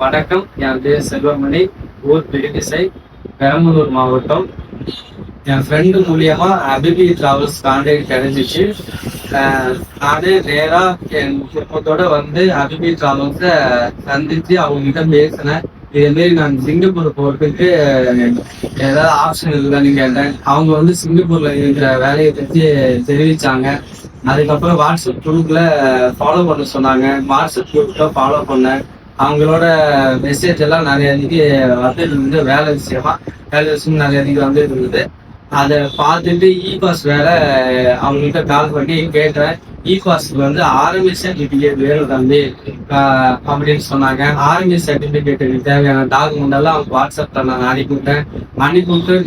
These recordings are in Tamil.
வணக்கம். என் பேர் செல்வமணி. ஊர் பிரிட்டிசை, பெரம்பலூர் மாவட்டம். என் ஃப்ரெண்டு மூலியமா அபிபி டிராவல்ஸ் கான்டாக்ட் கிடைச்சிச்சு. நானே நேரா என் குடும்பத்தோட வந்து அபிபி டிராவல்ஸை சந்திச்சு அவங்க கிட்ட பேசினேன். இதே மாரி நான் சிங்கப்பூர் போறதுக்கு ஏதாவது ஆப்ஷன் இருக்குதான்னு கேட்டேன். அவங்க வந்து சிங்கப்பூர்ல இருக்கிற வேலையை பற்றி தெரிவிச்சாங்க. அதுக்கப்புறம் வாட்ஸ்அப் குரூப்ல ஃபாலோ பண்ண சொன்னாங்க. வாட்ஸ்அப் குரூப்ல ஃபாலோ பண்ணேன். அவங்களோட மெசேஜ் எல்லாம் நிறைய இதுக்கு வந்து இருந்தது. வேலை விஷயம் நிறைய இதுக்கு வந்து இருந்தது. அதை பார்த்துட்டு இ பாஸ் வேற அவங்ககிட்ட கால் பண்ணி கேட்டேன். இ பாஸ்க்கு வந்து ஆர்மி சர்டிபிகேட் வேணும் தம்பி அப்படின்னு சொன்னாங்க. ஆர்மி சர்டிபிகேட்டுக்கு தேவையான டாக்குமெண்ட் எல்லாம் அவங்க வாட்ஸ்அப்ல நான் அனுப்பிவிட்டு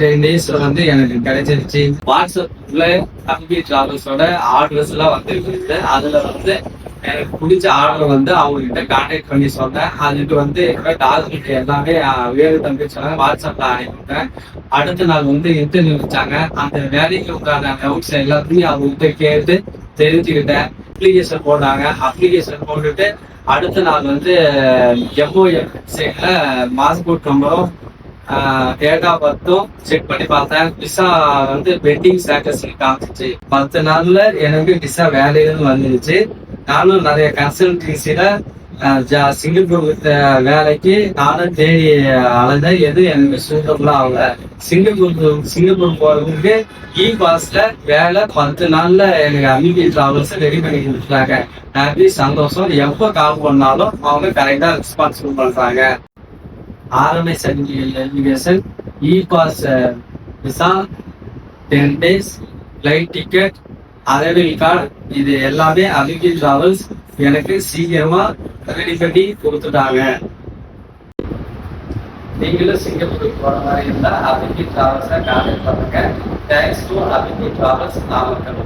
10 டேஸ்ல வந்து எனக்கு கிடைச்சிருச்சு. வாட்ஸ்அப்ல தம்பி டிராவல்ஸோட ஆர்டர்ஸ் எல்லாம் வந்து இருக்குது. அதுல வந்து எனக்கு பிடிச்ச ஆர்டர் வந்து அவங்க கிட்ட கான்டாக்ட் பண்ணி சொன்னேன். அதுக்கு வந்து டாக்குமெண்ட் எல்லாமே வேறு தம்பி சொன்னாங்க. வாட்ஸ்அப்ல அனுப்பிவிட்டேன். அடுத்த நாள் வந்து இன்டர்வியூ வச்சாங்க. அந்த வேலைக்கு உண்டான டவுட்ஸ் எல்லாத்தையும் அவங்ககிட்ட கேட்டு தெரிஞ்சுக்கிட்டேன். அப்ளிகேஷன் போட்டாங்க. அப்ளிகேஷன் போட்டுட்டு அடுத்த நாள் வந்து எம்ஓஎம் சைட்ல பாஸ்போர்ட் நம்பரும் டேட் ஆஃப் பர்த்தும் செக் பண்ணி பார்த்தேன். விசா வந்து பெண்டிங் ஸ்டேட்டஸ் காமிச்சிச்சு. 10 நாள்ல எனக்கு விசா வேலைன்னு வந்துருச்சு. நானும் நிறைய கன்சல்டன்சில சிங்கப்பூர் வேலைக்கு நானும் தேடி அலைஞ்ச எது எனக்கு சூட்டபிளா ஆகல. சிங்கப்பூர் போறதுக்கு இ பாஸ்ல வேலை 10 நாள்ல எனக்கு அபிபி டிராவல்ஸ் ரெடி பண்ணி கொடுத்துட்டாங்க. ஹாப்பி, சந்தோஷம். எப்போ கால் பண்ணாலும் அவங்க கரெக்டா ரெஸ்பான்சிபிள் பண்றாங்க. RMI certification, e pass, visa, 10 days, flight ticket, arrival card, இது எல்லாமே அபிபி டிராவல்ஸ் எனக்கு சீக்கிரமா ரெடி பண்ணி கொடுத்துட்டாங்க. நீங்களும் சிங்கப்பூருக்கு போற மாதிரி இருந்தா அபிபி டிராவல்ஸை கான்டாக்ட் பண்ணுங்க. தேங்க்ஸ் டு அபிபி டிராவல்ஸ் நாமக்கல்.